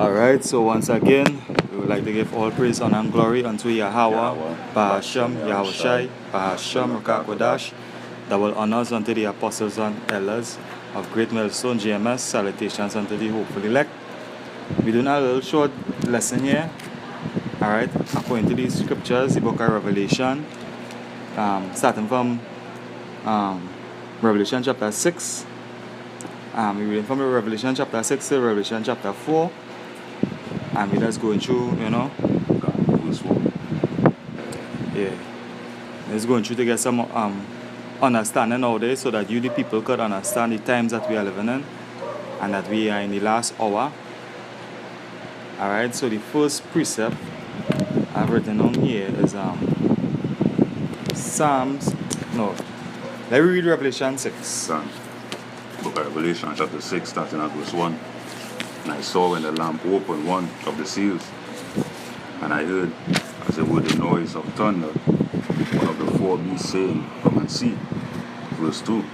Alright, so once again, we would like to give all praise, honor, and glory unto Yahweh, Bahasham, Yahushai, Bahasham, Rakakodash, double honors unto the apostles and elders of Great Millstone, GMS, salutations unto the hopeful elect. We're doing a little short lesson here, alright, according to these scriptures, the book of Revelation, starting from Revelation chapter 6. We're reading from Revelation chapter 6 to Revelation chapter 4. And we're just going through, it's going through to get some understanding nowadays so that you, the people, could understand the times that we are living in and that we are in the last hour. Alright, so the first precept I've written on here is Psalms. No, let me read Revelation 6. Book of Revelation chapter 6, starting at verse 1. And I saw when the lamp opened one of the seals, and I heard, as it were the noise of thunder, one of the four beasts saying, Come and see. Verse 2.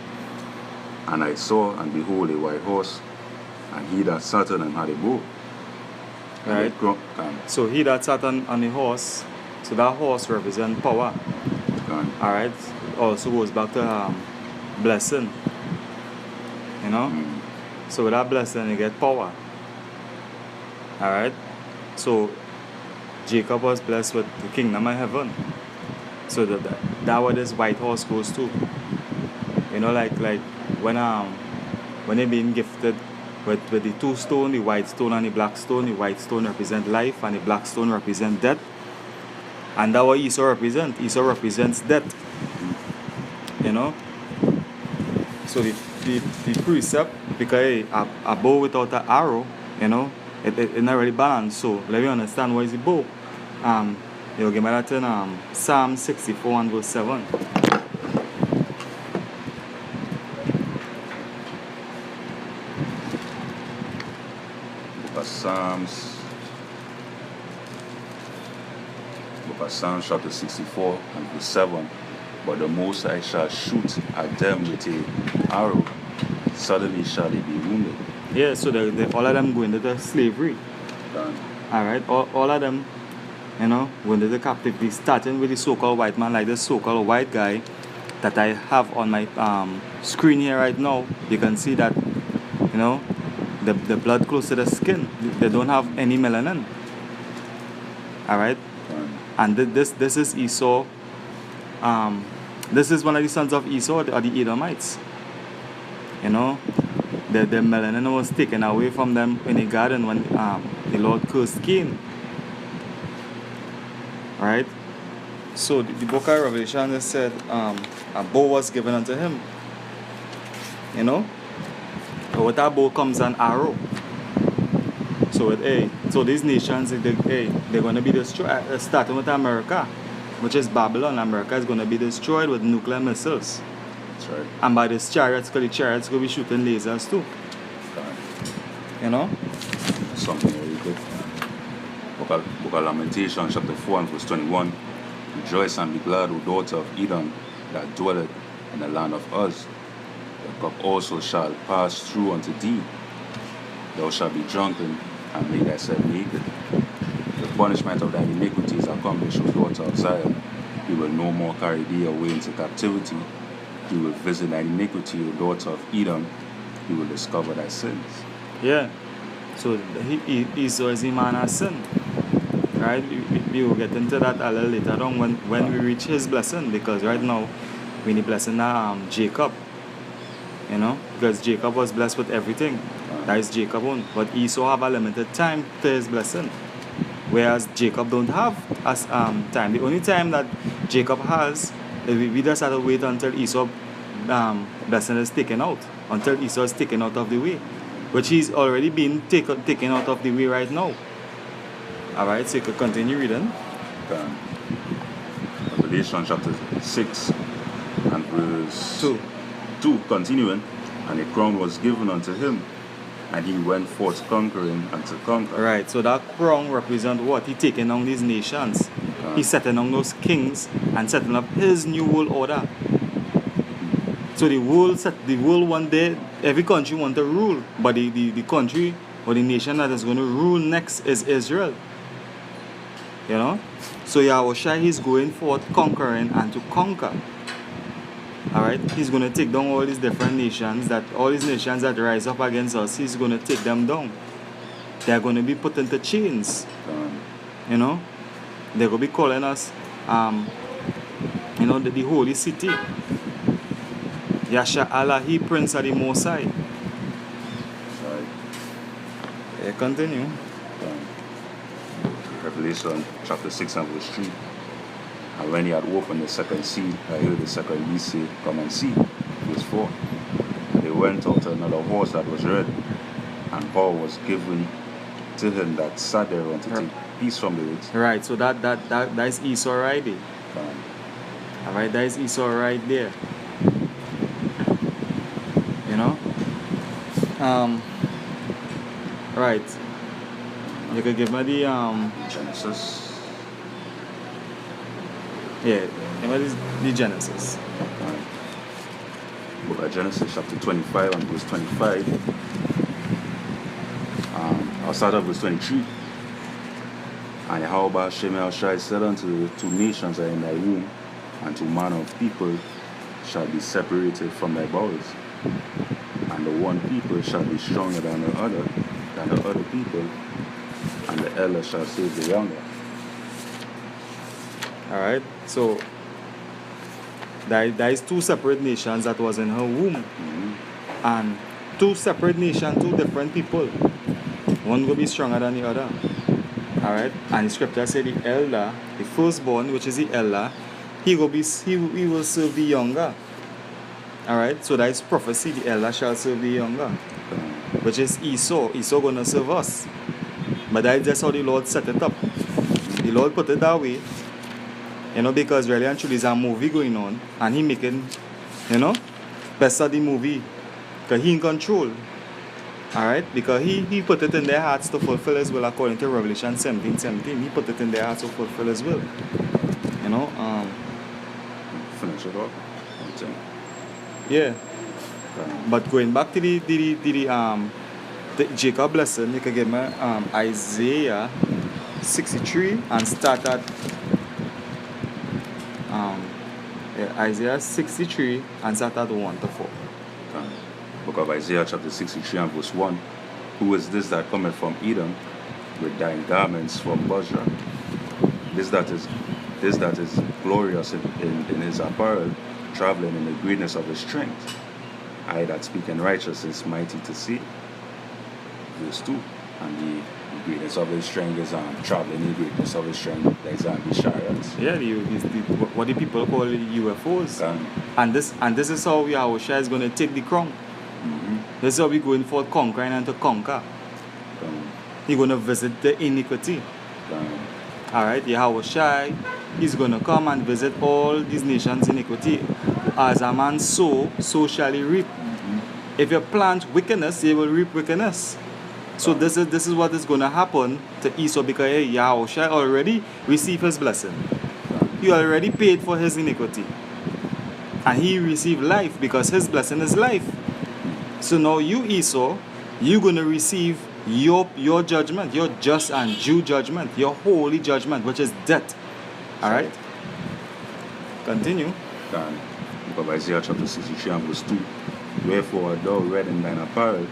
And I saw, and behold, a white horse, and he that sat on him had a bow. Right. So he that sat on the horse, so that horse represents power. Alright. Also goes back to blessing. You know? So with that blessing, you get power. Alright? So Jacob was blessed with the kingdom of heaven. So that what this white horse goes to. You know, like when they being gifted with the two stone, the white stone and the black stone. The white stone represent life and the black stone represent death. And that what Esau represents. Esau represents death. You know? So the precept, because a bow without an arrow, you know, it's not really balanced. So let me understand what is the bow. You give me that in Psalm 64 and verse 7. Book of Psalms chapter 64 and verse 7. But the Most High shall shoot at them with an arrow, suddenly shall they be wounded. Yeah, so all of them go into slavery. Alright, all of them, you know, go into the captivity, starting with the so-called white man, like this so-called white guy that I have on my screen here right now. You can see that, you know, the blood close to the skin. They don't have any melanin. Alright? And this is Esau. This is one of the sons of Esau, or the Edomites. You know, the melanin was taken away from them in the garden when the Lord cursed Cain. Right? So the book of Revelation just said a bow was given unto him. You know? So with that bow comes an arrow. So so these nations, they're going to be destroyed, starting with America, which is Babylon. America is going to be destroyed with nuclear missiles. That's right. And by these chariots, because the chariots will be shooting lasers too. You know? Something very good. Book of Lamentation, chapter 4 and verse 21. Rejoice and be glad, O daughter of Edom, that dwelleth in the land of Uz. The cup also shall pass through unto thee. Thou shalt be drunken and make thyself naked. The punishment of thy iniquity is accomplished, O daughter of Zion. He will no more carry thee away into captivity. He will visit thy iniquity, O daughter of Edom. He will discover thy sins. Yeah. So Esau is the man of sin. Right? We will get into that a little later on when we reach his blessing, because right now we need blessing Jacob. You know? Because Jacob was blessed with everything. That is Jacob own. But Esau have a limited time to his blessing. Whereas Jacob don't have time. The only time that Jacob has, we just have to wait until Esau blessing is taken out. Until Esau is taken out of the way. Which he's already been taken out of the way right now. Alright, so you could continue reading. Revelation chapter 6 and verse 2, continuing. And a crown was given unto him, and he went forth conquering and to conquer. Right, so that crown represents what? He taking on these nations. He's setting on those kings and setting up his new world order. So the world one day, every country want to rule, but the country or the nation that is going to rule next is Israel. You know? So Yahushua, he's going forth conquering and to conquer. Alright? He's going to take down all these different nations, all these nations that rise up against us, he's going to take them down. They're going to be put into chains. You know? They're going to be calling us, you know, the holy city. Yasha Allah, he Prince of the Most High. Yeah, continue. Revelation chapter 6 and verse 3. And when he had opened the second seal, I heard the second beast say, Come and see. Verse 4. They went out to another horse that was red, and power was given to him that sat thereon to take peace from the earth. Right, so that is Esau right there. Alright, that is Esau right there. You know? Right. You could give me the Genesis. Yeah, what is the Genesis? Book of Genesis chapter 25 and verse 25. I'll start off verse 23. And Yahweh Shemel said unto the two nations are in thy womb, and two manner of people shall be separated from thy bowels. And the one people shall be stronger than the other people, and the elder shall save the younger. Alright, so there is two separate nations that was in her womb. And two separate nations, two different people. One will be stronger than the other. Alright, and the scripture said the elder, the firstborn, which is the elder, he will serve the younger. Alright, so that is prophecy, the elder shall serve the younger. Which is Esau. Esau gonna serve us. But that is just how the Lord set it up. The Lord put it that way. You know, because really and truly there's a movie going on, and he making, you know, best of the movie. Because he in control. Alright? Because he put it in their hearts to fulfill his will according to Revelation 17:17. He put it in their hearts to fulfill his will. You know, finish it up. Yeah. But going back to the Jacob blessing, you can give me Isaiah 63 and start at Isaiah 63 and start at 1 to 4. Book of Isaiah chapter 63 and verse 1. Who is this that cometh from Edom with thine garments from Bozrah? This that is glorious in his apparel, traveling in the greatness of his strength. I that speak in righteousness, mighty to see. Verse 2. And the greatness of his strength is traveling in the greatness of his strength. There's the chariots. Yeah, what the people call UFOs. And this is how Yahushua is going to take the crown. This is how we're going for conquering and to conquer. He's going to visit the iniquity. Alright, Yahushua is going to come and visit all these nations' iniquity. As a man sow, so shall he reap. If you plant wickedness, you will reap wickedness. So this is what is going to happen to Esau, because Yahushua already received his blessing. He already paid for his iniquity. And he received life because his blessing is life. So now you, Esau, you're going to receive your judgment, your just and due judgment, your holy judgment, which is death. Alright? Continue. Book of Isaiah chapter 63 and verse 2. Wherefore art thou red in thine apparel,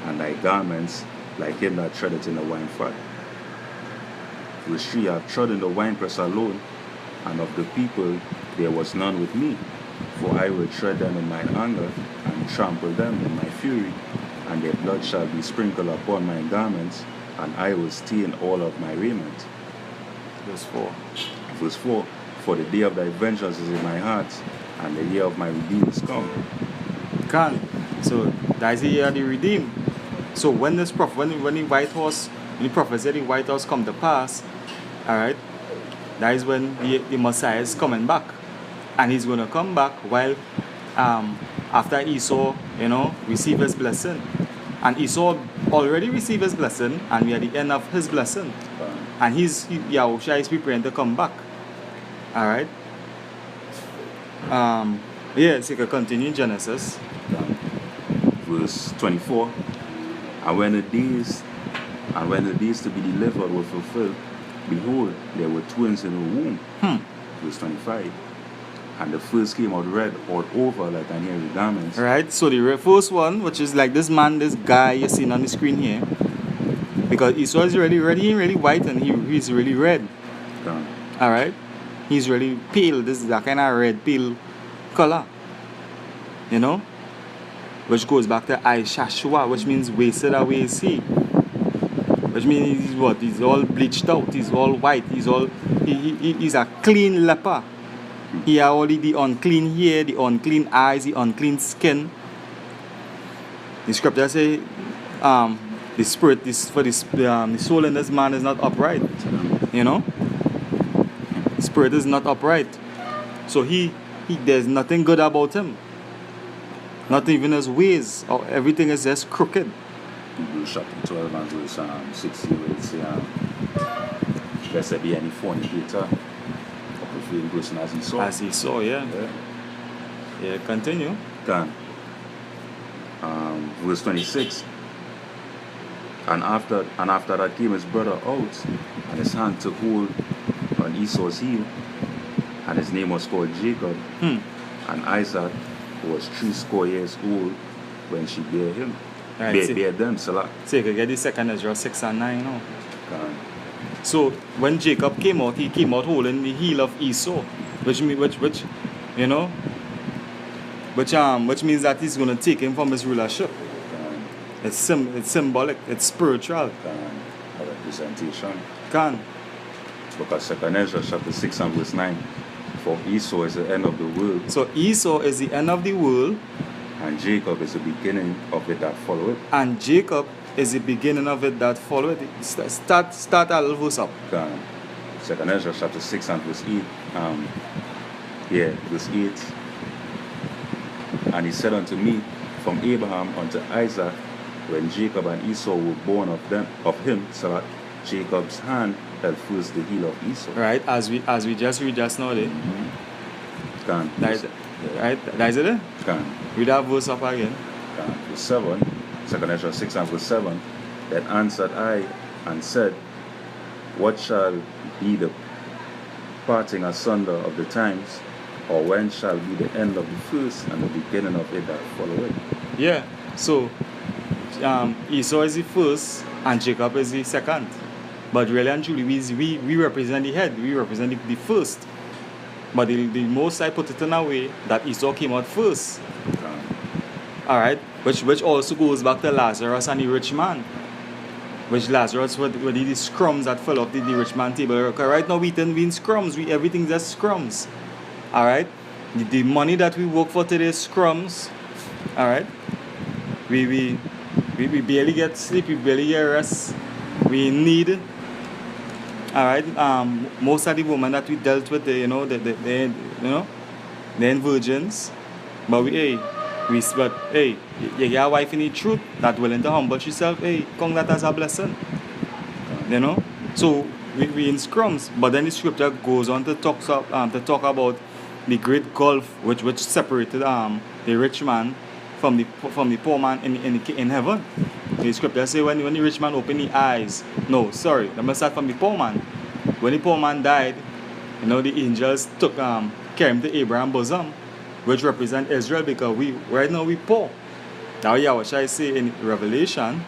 and thy garments like him that treadeth in the wine fat. Verse 3. I have trod in the winepress alone, and of the people there was none with me. For I will tread them in mine anger, and trample them in my fury, and their blood shall be sprinkled upon my garments, and I will stain all of my raiment. Verse 4. Verse 4. For the day of thy vengeance is in my heart, and the year of my redeem is come. So that's the year of the redeemed. So when this when the white horse, when the prophet said the white horse come to pass, alright, that is when the Messiah is coming back. And he's going to come back while after Esau, you know, receive his blessing. And Esau already received his blessing, and we are at the end of his blessing. And Yahushua is preparing to come back. Alright. Yeah, so you can continue in Genesis. Verse 24. And when the days to be delivered were fulfilled, behold, there were twins in the womb. Verse 25. And the first came out red all over like an hairy garment. Right, so the first one, which is like this guy you're seeing on the screen here, because Esau is really white and he's really red. Alright, he's really pale. This is that kind of red pale color, you know, which goes back to Shashua, which means wasted away sea, which means he's what? He's all bleached out, he's all white, he's a clean leper. He has only the unclean hair, the unclean eyes, the unclean skin. The scripture say, the spirit the soul in this man is not upright. You know, the spirit is not upright. So he there's nothing good about him. Not even his ways. Or everything is just crooked. Hebrews chapter 12 and verse 60 where it say, lest there be any fornicator, or person as he saw. As he saw, yeah. Yeah, continue. Can. Verse 26. And after that came his brother out, and his hand took hold on Esau's heel, and his name was called Jacob. And Isaac was 80 years old when she bare him. Right, bear them, Salah. So you can get the second Ezra 6 and 9 now. So when Jacob came out, he came out holding the heel of Esau, which you know, which means that he's going to take him from his rulership. It's symbolic, it's spiritual. A representation. Can. Because 2 Ezra chapter 6 and verse 9, for Esau is the end of the world. So Esau is the end of the world. And Jacob is the beginning of it that follow it. And Jacob is the beginning of it that follow it. Start a little verse up. 2 Ezra chapter 6 and verse 8. Verse 8. And he said unto me, from Abraham unto Isaac, when Jacob and Esau were born of him, so that Jacob's hand held first the heel of Esau. Right, as we just read just now there. Right, that is it? Read that verse up again. Verse 7, 2 Ezra 6 and verse 7. Then answered I and said, what shall be the parting asunder of the times, or when shall be the end of the first and the beginning of it that follow it? Yeah, so Esau is the first and Jacob is the second. But really and truly, we represent the head, we represent the first. But the Most High put it in a way that Esau came out first. Alright, which also goes back to Lazarus and the rich man. Which Lazarus were the scrums that fell off the rich man table. Right now we in scrums, everything's just scrums. Alright? The money that we work for today is scrums. Alright? We barely get sleep, we barely get rest. We need. Alright, most of the women that we dealt with, they're virgins. But you get a wife in the truth that willing to humble yourself, count that as a blessing. You know? So we in scrums, but then the scripture goes on to talk about the great gulf which separated the rich man from the poor man in heaven. The scripture say when the rich man opened the eyes. No, sorry, let me start from the poor man. When the poor man died, the angels carried him to Abraham's bosom, which represent Israel, because right now we poor. Now what shall I say in Revelation?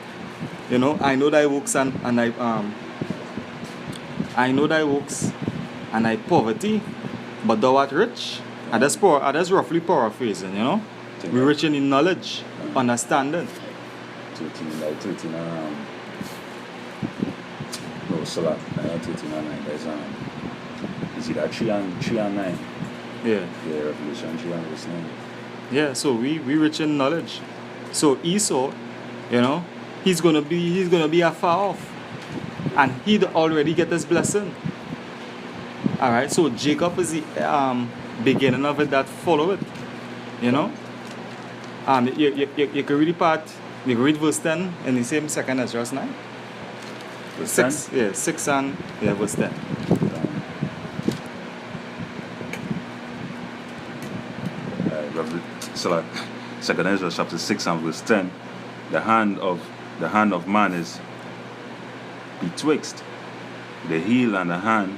I know thy works and I know thy works and thy poverty, but thou art rich. And that's roughly paraphrasing, We rich in knowledge, understanding. 13 no, so that 13 and 9, there's is it that 3 and 9? Yeah. Revelation 3 and verse 9. Yeah, so we rich in knowledge. So Esau, he's gonna be afar off. And he'd already get his blessing. Alright, so Jacob is the beginning of it that follow it. You can read the part, you can read verse 10 in the same 2 Ezra 9. 6, 6 and verse 10. So like 2 Ezra chapter 6 and verse 10, the hand of the hand of man is betwixt the heel and the hand,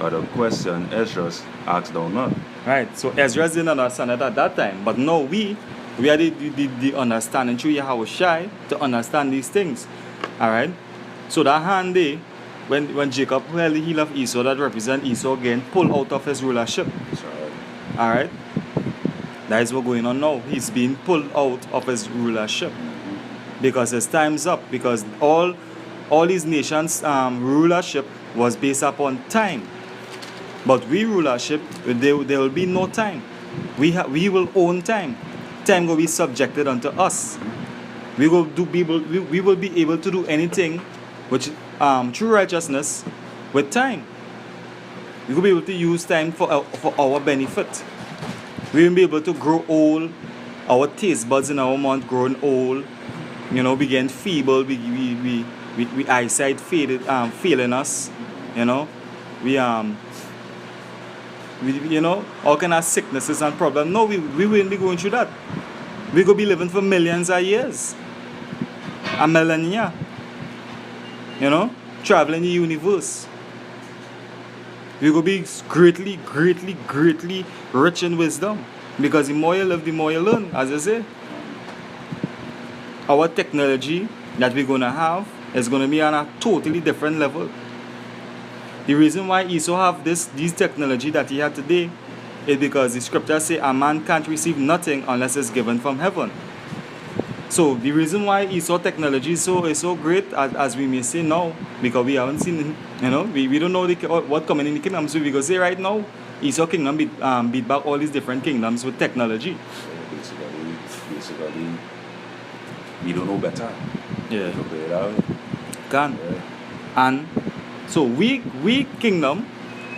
or the question Ezra's asked thou not. Right. So Ezra didn't understand it at that time, but now we are the understanding through Yahushai to understand these things. All right. So that hand there, when Jacob held the heel of Esau, that represent Esau again pulled out of his rulership. That's right. All right. That is what's going on now. He's being pulled out of his rulership because his time's up. Because all these nations' rulership was based upon time. But we rulership, there will be no time. We will own time. Time will be subjected unto us. We will be able to do anything which through righteousness with time. We will be able to use time for our benefit. We will be able to grow old. Our taste buds in our mouth growing old. You know, we get feeble. We eyesight faded, failing us. You know, you know, all kind of sicknesses and problems. No, we won't be going through that. We could be living for millions of years. A millennia. You know, traveling the universe. We could be greatly rich in wisdom. Because the more you live, the more you learn, as I say. Our technology that we're going to have is going to be on a totally different level. The reason why Esau have these technology that he had today is because the scriptures say a man can't receive nothing unless it's given from heaven. So the reason why Esau technology is so great as we may say now, because we haven't seen, you know, we don't know what coming in the kingdom. So we go say right now, Esau kingdom beat back all these different kingdoms with technology. Basically, we don't know better. Yeah. Can. Yeah. And so we kingdom,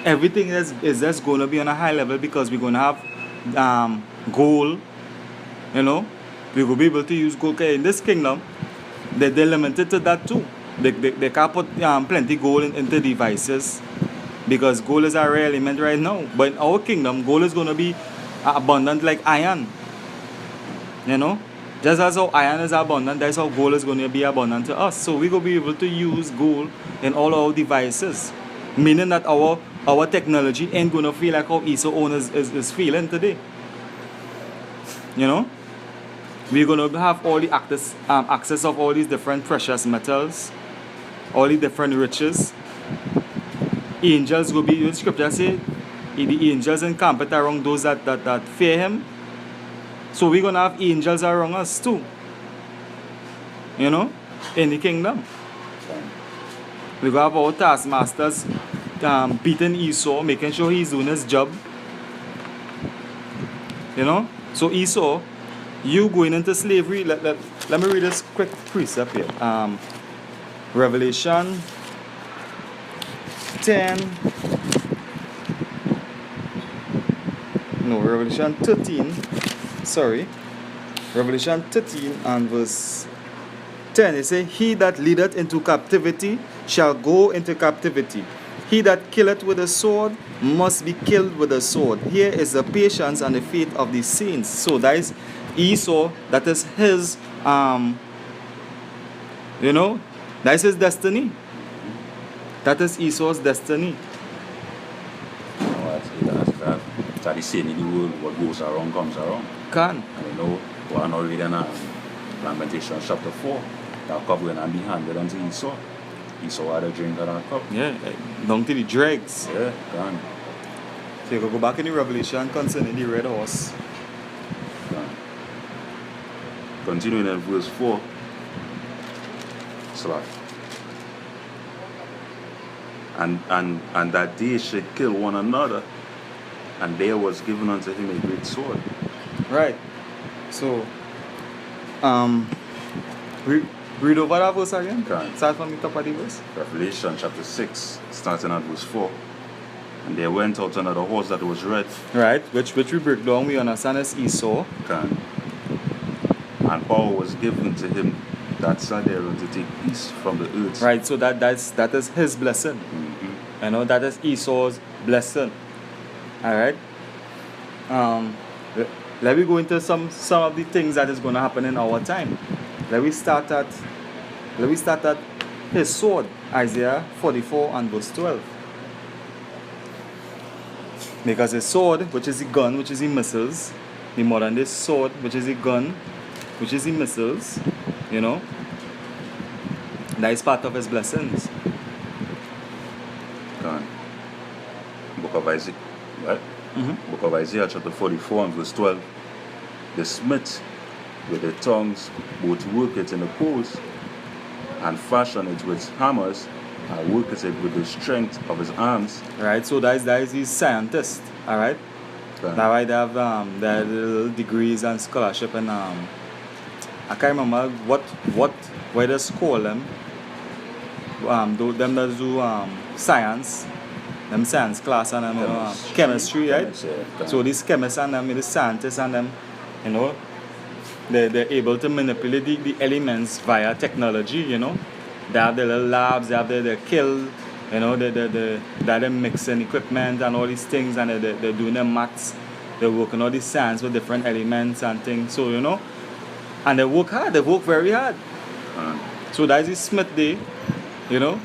everything is just going to be on a high level because we're going to have gold, you know. We will be able to use gold. In this kingdom, they're limited to that too. They can't put plenty gold into devices because gold is a rare element right now. But in our kingdom, gold is going to be abundant like iron. You know, just as how iron is abundant, that's how gold is going to be abundant to us. So we will be able to use gold in all our devices, meaning that our technology ain't going to feel like how Esau owners is feeling today. You know, we're going to have all the access of all these different precious metals, all the different riches. Angels will be, the scripture say, the angels encamped around those that fear him. So we're going to have angels around us too. You know, in the kingdom. We're going to have our taskmasters beating Esau, making sure he's doing his job. You know, so Esau, you going into slavery. Let me read this quick precept here. Revelation 10. No, Revelation 13. Sorry. Revelation 13 and verse 10. It says, he that leadeth into captivity shall go into captivity. He that killeth with a sword must be killed with a sword. Here is the patience and the faith of the saints. So that is Esau, that is his, you know, that is his destiny. That is Esau's destiny. That is saying in the world, what goes around comes around. Can. And you know, we're not reading Lamentation chapter 4. That cup went and be handed unto Esau. Esau had a drink of that cup. Yeah, down to the dregs. Yeah, can. So you can go back in the Revelation concerning the red horse. Continuing in verse 4. Slash. And that they should kill one another, and there was given unto him a great sword. Right. So, read over that verse again. Can. Start from the top of the verse. Revelation chapter 6, starting at verse 4. And there went out another horse that was red. Right, which we break down, we understand as Esau. Can. And power was given to him that sat there to take peace from the earth. Right, so that is his blessing. Mm-hmm. You know, that is Esau's blessing. Alright. Let me go into some of the things that is going to happen in our time. Let me start at Let me start at his sword, Isaiah 44 and verse 12. Because his sword, which is the gun, which is the missiles, the modern day sword, which is the gun, which is the missiles, you know, that is part of his blessings. Gone. Book of Isaiah, right? Mm-hmm. Book of Isaiah chapter 44 and verse 12. The smith with the tongues both work it in the coals and fashion it with hammers and work it with the strength of his arms. Right, so that is his scientist, alright? Gone. That's why they have their little degrees and scholarship and I can't remember why they call them. Them that do science, them science class and them, you know, chemistry, right? Yeah. So these chemists and them, the scientists and them, you know, they're able to manipulate the elements via technology, you know. They have their little labs, they have their kill, you know, they're mixing equipment and all these things, and they're doing their maths, they're working all these science with different elements and things, so, you know, and they work hard, they work very hard. So that is the Smith day, you know,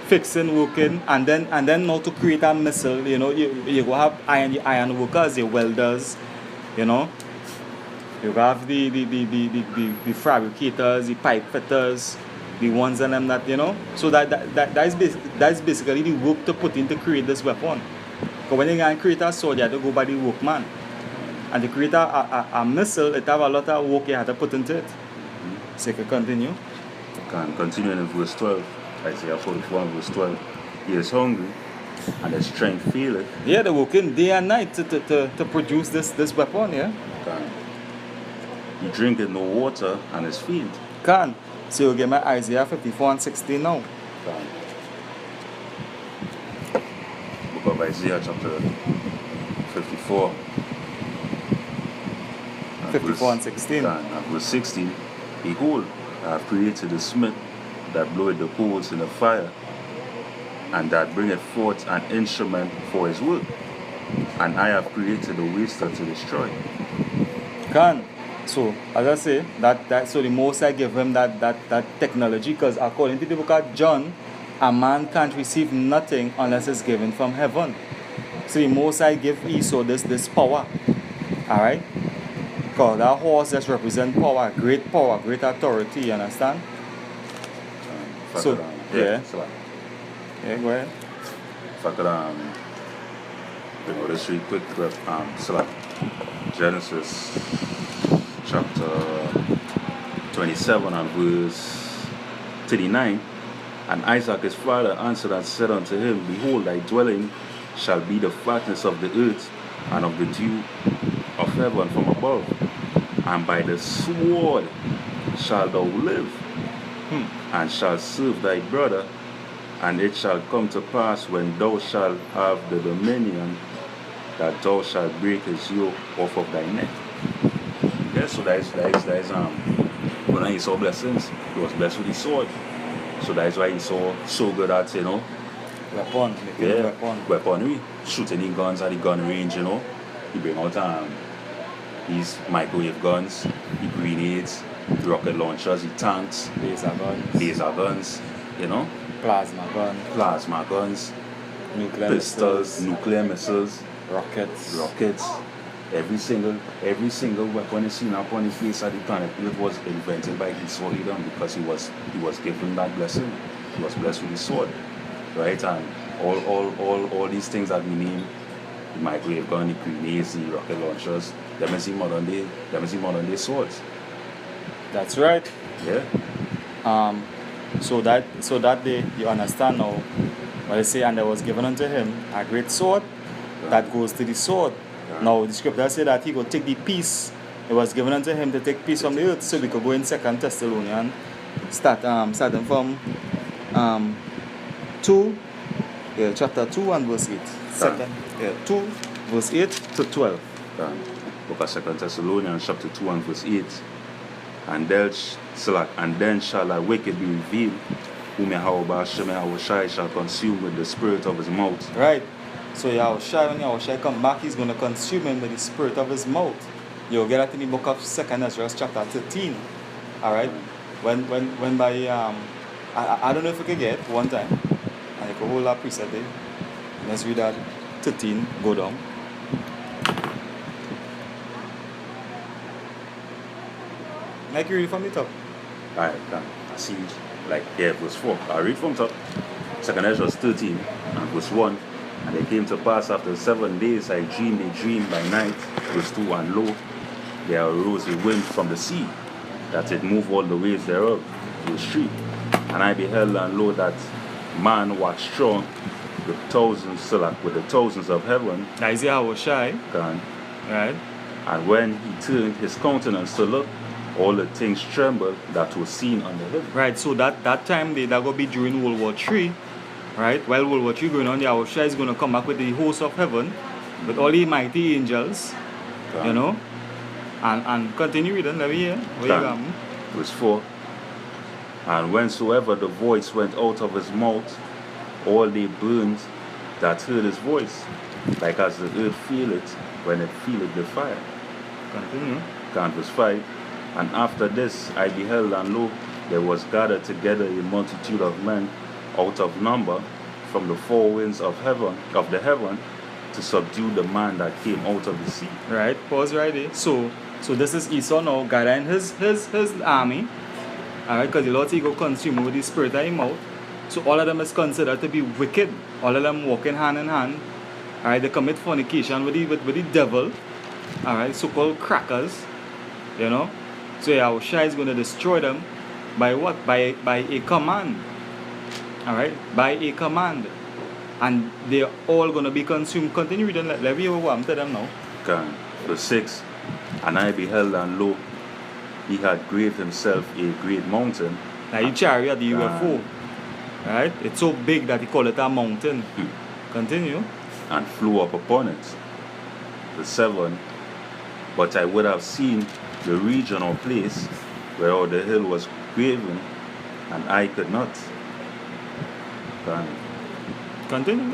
fixing, working, and then now to create a missile, you know, you go have iron workers, the welders, you know. You have the fabricators, the pipe fitters, the ones and them that, you know. So that is basically the work to put in to create this weapon. Because when you can create a sword, you have to go by the workman. And to create a missile, it have a lot of work you have to put into it. So you can continue. Can continue in verse 12. Isaiah 44 and verse 12. He is hungry and his strength faileth. Yeah, they're working day and night to produce this weapon, yeah. He drinketh no water and is faint. Can. So you get my Isaiah 54 and 16 now. Book of Isaiah chapter 54. 54 and 16. And verse 16. Behold, I have created the smith that bloweth the coals in the fire, and that bringeth forth an instrument for his work. And I have created a waster to destroy. Can. So, as I say, that so the Most I give him that technology, because according to the book of John, a man can't receive nothing unless it's given from heaven. So the Most I give Esau this power. Alright? Because that horse just represents power, great authority, you understand? So, yeah. Yeah, go ahead. If I could bring all this real quick, Genesis chapter 27 and verse 39. And Isaac his father answered and said unto him, Behold, thy dwelling shall be the fatness of the earth, and of the dew of heaven from above, and by the sword shalt thou live, and shalt serve thy brother. And it shall come to pass, when thou shalt have the dominion, that thou shalt break his yoke off of thy neck. Yeah, so that is when he saw blessings, he was blessed with his sword. So that is why he saw so good at, you know, weaponry, shooting the guns at the gun range, you know. He bring out these microwave guns, the grenades, the rocket launchers, the tanks, laser guns, you know, plasma guns, nuclear pistols, nuclear missiles, rockets. Every single weapon you see upon the face of the planet it was invented by Esau Edom, because he was given that blessing. He was blessed with his sword, right? And all these things that we name, the microwave gun, the grenades, the rocket launchers, them is modern day swords. That's right. Yeah. So that day you understand now what I say, and there was given unto him a great sword that goes to the sword. Now the scripture said that he could take the peace. It was given unto him to take peace from the earth. So we could go in 2 Thessalonians, starting from chapter 2 and verse 8. 2 verse 8 to 12. Book of 2 Thessalonians chapter 2 and verse 8. And then shall a wicked be revealed, whom Yahushua shall consume with the spirit of his mouth. Right. So when Yahushua come back, he's going to consume him with the spirit of his mouth. You'll get that in the book of 2 Ezra chapter 13. Alright? When by I don't know if we can get it one time. And you can hold that preset there. Let's read that 13, go down. Like you read from the top. Alright, I see, like, yeah, verse 4. I read from top. 2nd Ezra 13 and verse 1. And it came to pass after 7 days I dreamed a dream by night. Verse 2. And lo, there arose a wind from the sea, that it moved all the waves thereof. Verse 3. And I beheld, and lo, that man was strong with thousands, so like with the thousands of heaven. Isaiah was shy. Right. And when he turned his countenance to look, all the things trembled that was seen under him. Right, so that time that going to be during World War III, right? While World War III going on, the Yahushua is going to come back with the host of heaven, with all the mighty angels, you know, and continue reading, let me hear. Verse 4. And whensoever the voice went out of his mouth, all they burned that heard his voice, like as the earth feeleth when it feeleth the fire. Continue. Verse 5. And after this I beheld, and lo, there was gathered together a multitude of men out of number from the four winds of the heaven, to subdue the man that came out of the sea. Right, pause right there. So this is Esau now gathering his army. Alright, because the Lord he go consume with the spirit of him out. So all of them is considered to be wicked. All of them walking hand in hand. Alright, they commit fornication with the devil. Alright, so-called crackers. You know. So Yahushua is going to destroy them by what? By a command. Alright? By a command. And they're all going to be consumed. Continue reading. Let me hear what I'm telling them now. Okay. Verse 6. And I beheld, and lo, he had graved himself a great mountain. Now the chariot, the UFO. Right? It's so big that he call it a mountain. Continue. And flew up upon it. Verse 7. But I would have seen the region or place where the hill was graven, and I could not. Continue.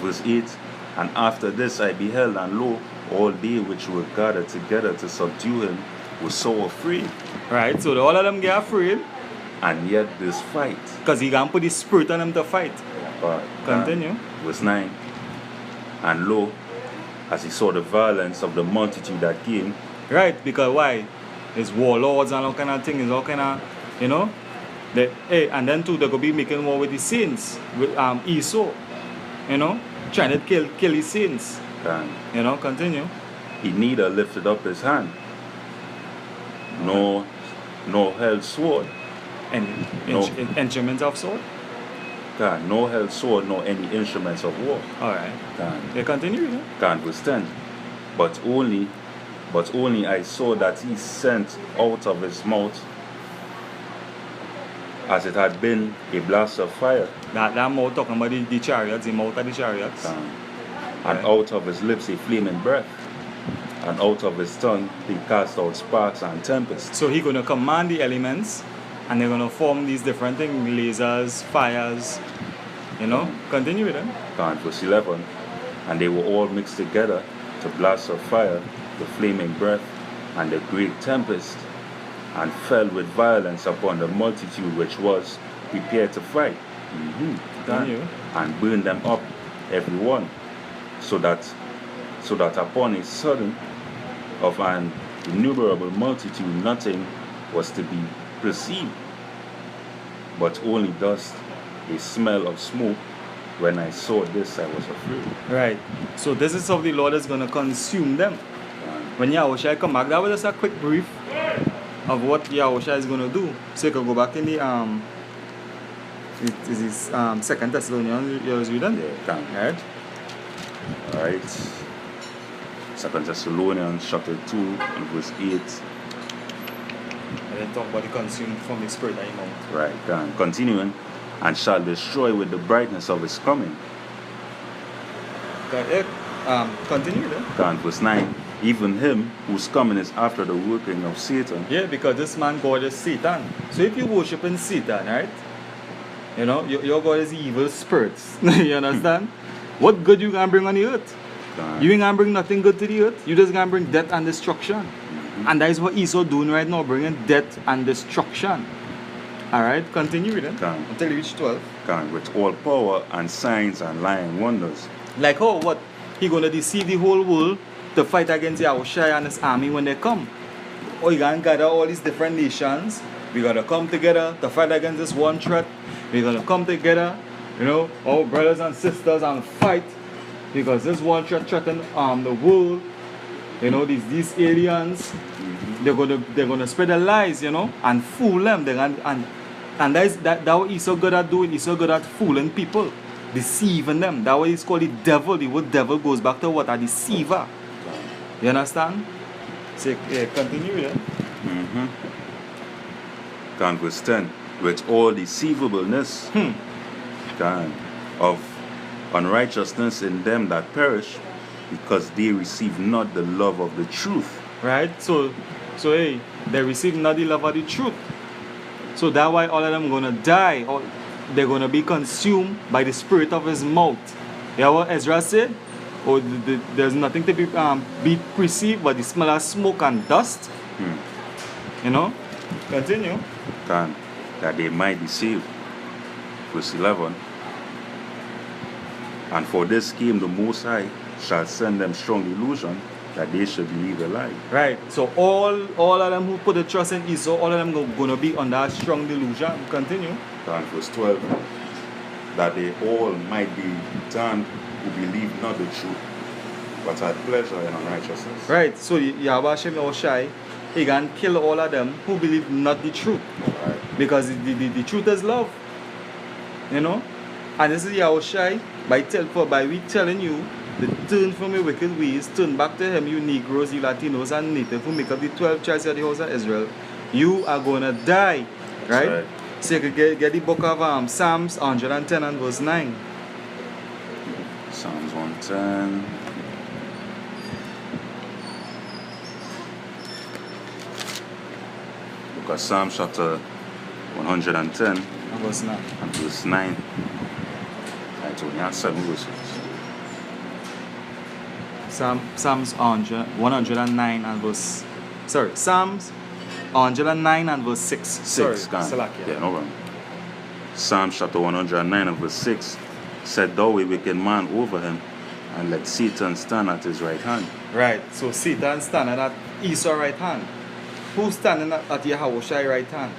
Verse 8. And after this I beheld, and lo, all they which were gathered together to subdue him were so afraid. Right, so all of them get afraid. And yet this fight. Because he can put his spirit on them to fight. Continue. Verse 9. And lo, as he saw the violence of the multitude that came. Right, because why? It's warlords and all kind of things, all kind of, you know. And then too, they could be making war with the saints, with Esau, you know, trying to kill his saints. You know, continue. He neither lifted up his hand, nor held sword. Any instruments of sword? No held sword, nor any instruments of war. Alright. They continue, you know? Verse 10. But only I saw that he sent out of his mouth, as it had been a blast of fire. That mouth talking about the chariots, the mouth of the chariots. And out of his lips a flaming breath, and out of his tongue he cast out sparks and tempests. So he's going to command the elements, and they're going to form these different things, lasers, fires, you know. Continue with them. Verse 11. And they were all mixed together to blasts of fire, the flaming breath, and the great tempest, and fell with violence upon the multitude which was prepared to fight. And burned them up every one, so that upon a sudden of an innumerable multitude nothing was to be perceived, but only dust, a smell of smoke. When I saw this, I was afraid. Right. So this is how the Lord is going to consume them. When Yahushua come back, that was just a quick brief of what Yahushua is going to do. So you can go back in the it is 2nd Thessalonians you was reading? Yeah, Alright. 2nd Thessalonians chapter 2 and verse 8. And then talk about the consumed from the spirit of mouth. Right, continuing. And shall destroy with the brightness of his coming. Continue then. Verse 9. Even him whose coming is after the working of Satan. Yeah, because this man God is Satan. So if you worship in Satan, right? You know, your God is evil spirits. You understand? What good you gonna bring on the earth? You ain't gonna bring nothing good to the earth. You just gonna bring death and destruction. And that is what Esau doing right now, bringing death and destruction. Alright, continue with it. Can. Until you reach 12. Can. With all power and signs and lying wonders. Like how what? He gonna deceive the whole world to fight against Yahushua and his army when they come. Or you gonna gather all these different nations. We gotta come together to fight against this one threat. We're gonna come together, you know, our brothers and sisters, and fight because this one threat threatens the world. You know, these aliens, they're gonna spread the lies, you know, and fool them. And that what he's so good at doing. He's so good at fooling people, deceiving them. That what he's called the devil. The word devil goes back to what? A deceiver. You understand? So yeah, continue, yeah. Can. Verse 10. With all deceivableness of unrighteousness in them that perish, because they receive not the love of the truth. Right? So hey, they receive not the love of the truth. So that's why all of them gonna die, or they're gonna be consumed by the spirit of his mouth. You know what Ezra said? Or there's nothing to be perceived but the smell of smoke and dust. You know? Continue. Can. That they might deceive. Verse 11. And for this came the Most High shall send them strong illusion that they should believe a lie. Right. So all of them who put the trust in Esau, all of them gonna be under a strong delusion. Continue. And verse 12. That they all might be damned who believe not the truth, but had pleasure in unrighteousness. Right. So Yahweh Hashem Yahushai, he can kill all of them who believe not the truth. Right. Because the truth is love. You know? And this is Yahushai by we telling you to turn from your wicked ways, turn back to him, you Negroes, you Latinos and Native who make up the 12 tribes of the house of Israel. You are gonna die. Right? So you could get the book of Psalms 110 and verse 9. Psalms 110. Look at Psalms chapter 110 And verse 9. and verse 9. Right, only have 7 verses. Psalms 109 and verse... Sorry, Psalms 109 and verse 6. 6, yeah, no problem. Psalms chapter 109 and verse 6. Set thou a wicked man over him, and let Satan stand at his right hand. Right, so Satan standing at Esau's right hand. Who's standing at Yahushai's right hand?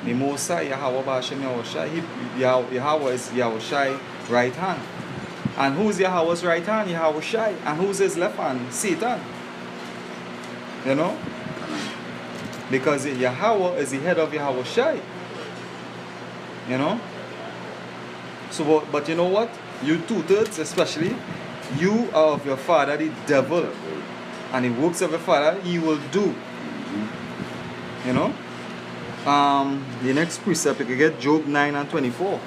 The Mosai, Yahweh Hashem Yahushai. Yahweh is Yahushai's right hand. And who's Yahweh's right hand? Yahushai. And who's his left hand? Satan. You know? Because Yahweh is the head of Yahushai. You know? So, but you know what? You two-thirds especially, you are of your father, the devil. And the works of your father, he will do. You know? The next precept, you can get Job 9 and 24.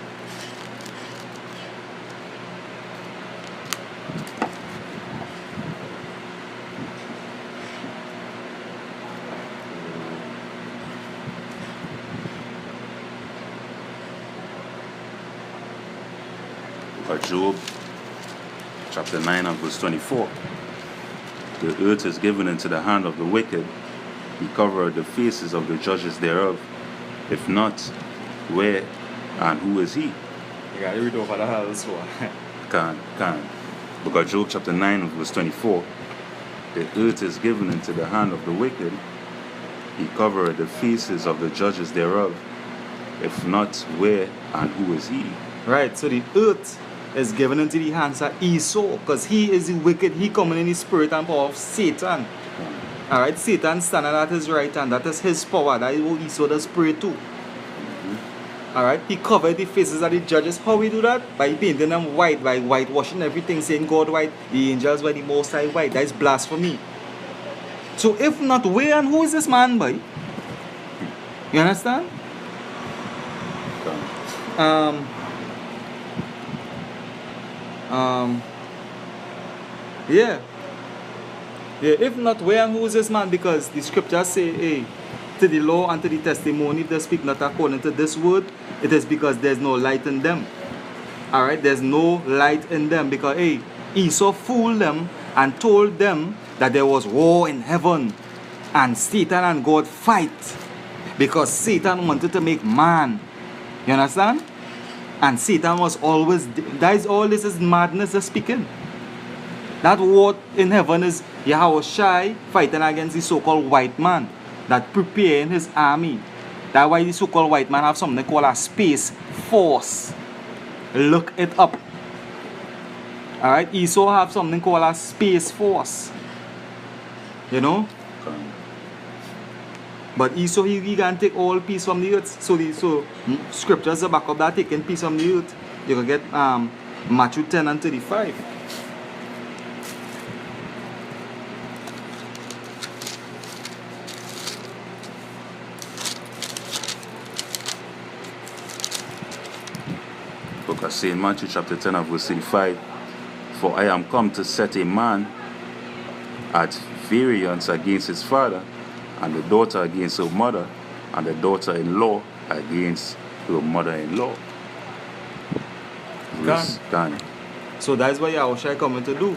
Job chapter 9 and verse 24. The earth is given into the hand of the wicked. He covered the faces of the judges thereof. If not, where and who is he? You gotta read over the house. Can. Because Job chapter 9 and verse 24. The earth is given into the hand of the wicked. He covered the faces of the judges thereof. If not, where and who is he? Right, so the earth is given into the hands of Esau, because he is the wicked. He coming in the spirit and power of Satan. Alright, Satan standing at his right hand. That is his power. That is what Esau does pray too. Alright, he covered the faces of the judges. How we do that? By painting them white, by whitewashing everything, saying God white, the angels were the Most High white. That is blasphemy. So if not, where and who is this man, boy? You understand? Yeah, if not, where and who is this man? Because the scriptures say, hey, to the law and to the testimony, if they speak not according to this word, it is because there's no light in them. Alright, there's no light in them because, hey, Esau fooled them and told them that there was war in heaven and Satan and God fight because Satan wanted to make man You understand? And Satan was always, this is madness they're speaking. That war in heaven is Yahushua fighting against the so-called white man that preparing his army. That's why the so-called white man have something called a space force. Look it up. Alright, Esau have something called a space force. You know? But Esau, he can take all peace from the earth. So scriptures are back up that taking peace from the earth. You can get Matthew 10 and 35. Because say in Matthew chapter 10 and verse 35, for I am come to set a man at variance against his father, and the daughter against her mother, and the daughter-in-law against her mother-in-law. Can. So that's what Yahushua coming to do.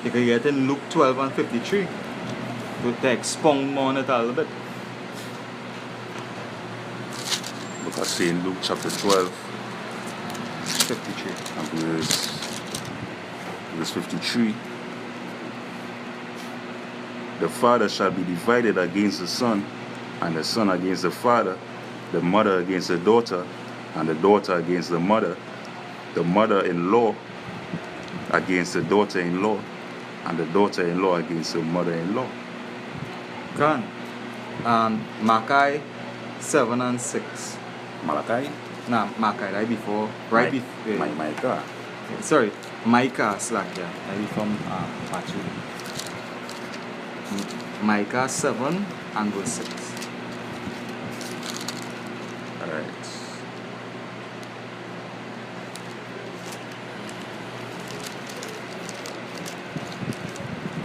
You can get in Luke 12 and 53 to expound more on it a little bit. Because say in Luke chapter 12 53 and verse 53, the father shall be divided against the son, and the son against the father, the mother against the daughter, and the daughter against the mother-in-law against the daughter-in-law, and the daughter-in-law against the mother-in-law. Can. Malachi 7 and 6. Malachi? Nah, Malachi, right before. Micah. Sorry, Micah slack, yeah. Right before Matthew. Micah 7 and verse 6. Alright.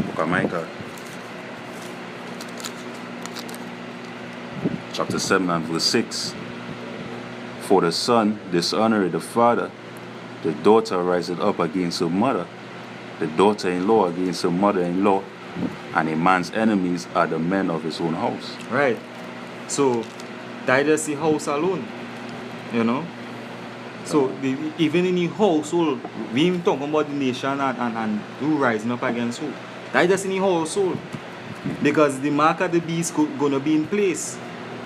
Book of Micah chapter 7 and verse 6. For the son dishonored the father, the daughter riseth up against her mother, the daughter-in-law against her mother-in-law, and a man's enemies are the men of his own house. Right. So that is the house alone. You know? So even in the household, we even talking about the nation and who rising up against who. That is in the household. Because the mark of the beast gonna be in place.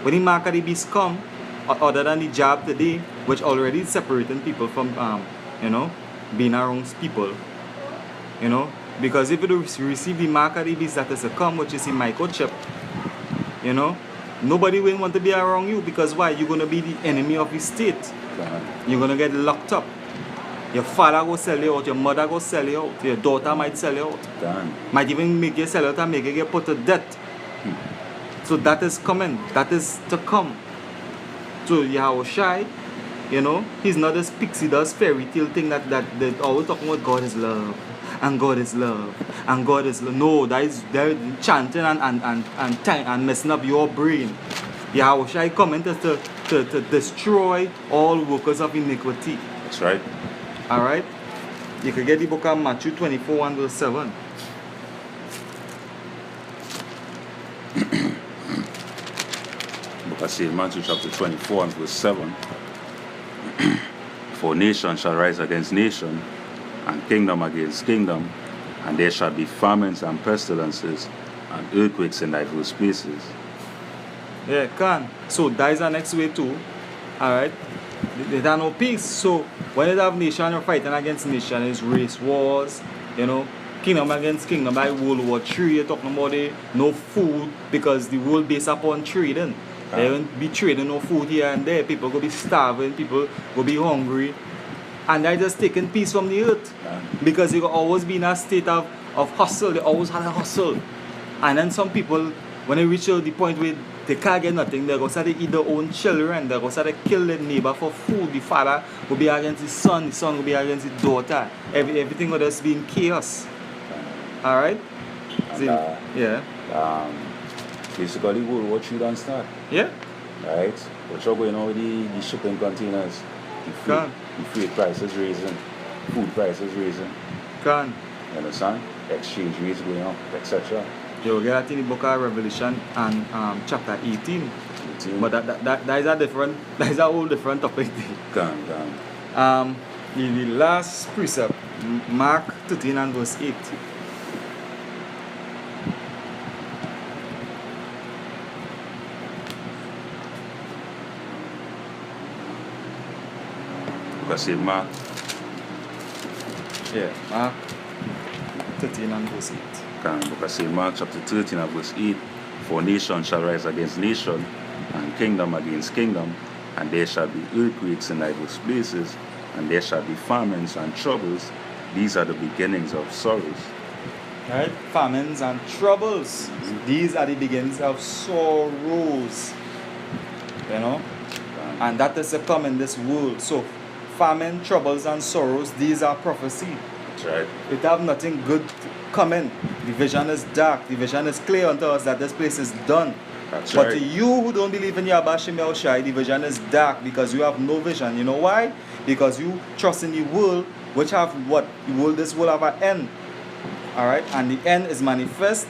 When the mark of the beast come, other than the job today, which already is separating people from being around people. You know? Because if you receive the mark of the beast that is to come, which is the microchip, you know, nobody will want to be around you. Because why? You're going to be the enemy of the state. You're going to get locked up. Your father will sell you out, your mother will sell you out, your daughter might sell you out. Might even make you sell out and make you get put to death. So that is coming. That is to come. So Yahushua, you know, he's not this pixie dust fairy tale thing that they always talking about God is love. And God is love. And God is love. No, they're chanting and messing up your brain. Yahushua coming to destroy all workers of iniquity. That's right. Alright? You can get the book of Matthew 24 and verse 7. Book of St. Matthew chapter 24 and verse 7. For nation shall rise against nation, and kingdom against kingdom, and there shall be famines and pestilences and earthquakes in diverse places. Yeah, can. So that is the next way too. Alright? They have no peace. So when you have nation, you're fighting against nation, it's race wars, you know, kingdom against kingdom, like World War III, you're talking about no food, because the world based upon trading. They won't be trading no food here and there. People go be starving, people go be hungry. And they're just taking peace from the earth. Because they will always be in a state of hustle. They always had a hustle. And then some people, when they reach the point where they can't get nothing, they go start to eat their own children. They go start to kill their neighbor for food. The father will be against his son. The son will be against his daughter. Everything will just be in chaos. Alright? Yeah. Basically, World War III don't start. Yeah. Right? What's going on with the shipping containers? The freight prices raising, food prices raising. You understand? Exchange rates going up, etc. You will get that in the book of Revelation and chapter 18. 13. But that is a different, that is a whole different topic. Gone. The last precept, Mark 13 and verse 8. Because say Mark. Yeah, Mark 13 and verse 8. Because say Mark chapter 13 and verse 8, for nation shall rise against nation, and kingdom against kingdom, and there shall be earthquakes in diverse places, and there shall be famines and troubles. These are the beginnings of sorrows. Right? Famines and troubles. These are the beginnings of sorrows. You know? And that is to come in this world. So, famine, troubles, and sorrows, these are prophecy. That's right. It have nothing good coming. The vision is dark. The vision is clear unto us that this place is done. That's But right. to you who don't believe in Yahweh Shem Yahushai, the vision is dark because you have no vision. You know why? Because you trust in the world, which have what? This world have an end. Alright? And the end is manifest.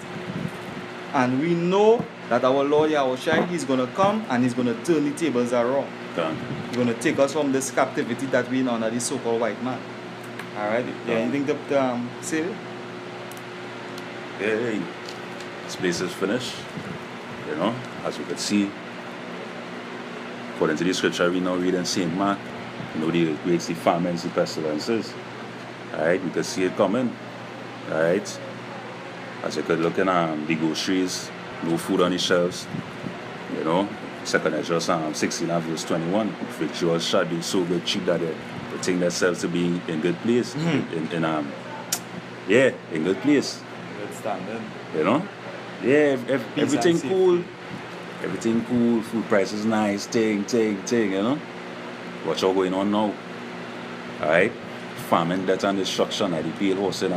And we know that our Lord Yahushai, He's going to come and He's going to turn the tables around. Done. He's going to take us from this captivity that we're in under the so-called white man. Alright? Yeah, anything to say? Hey, this place is finished. You know, as we could see, according to the scripture we now read in St. Mark, you know, the earthquakes, the famines, the pestilences. Alright, we could see it coming. Alright, as you could look in the groceries, no food on the shelves. You know, 2nd Ezra 16 and verse 21. Victuals shall be so good cheap that they think themselves to be in good place. In good place. Good standard. You know? Yeah, everything cool. Everything cool, food prices nice, thing, you know? What's all going on now? Alright? Famine, death, and destruction at the pale horse in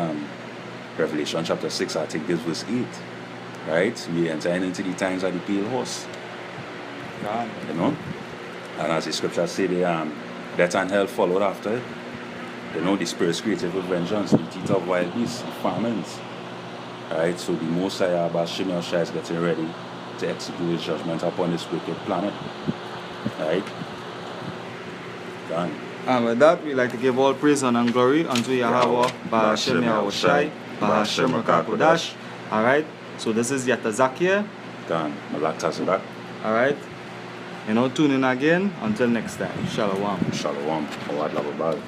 Revelation chapter 6, I think this verse 8. Right? We entering into the times of the pale horse. God. You know? And as the scriptures say, death and hell followed after it. You know, the spirit's created with vengeance, the teeth of wild beasts, famines. Alright, so the Most High Abba Shem Yahushai is getting ready to execute his judgment upon this wicked planet. Alright? Done. And with that, we like to give all praise and glory unto Yahweh, Bahashem Yahushai, Bahashem Rakakodash. Alright, so this is Yatazakia. Done. Malak Tazadak. Alright, you know, tune in again. Until next time. Shalom. Shalom. Awad Lababal.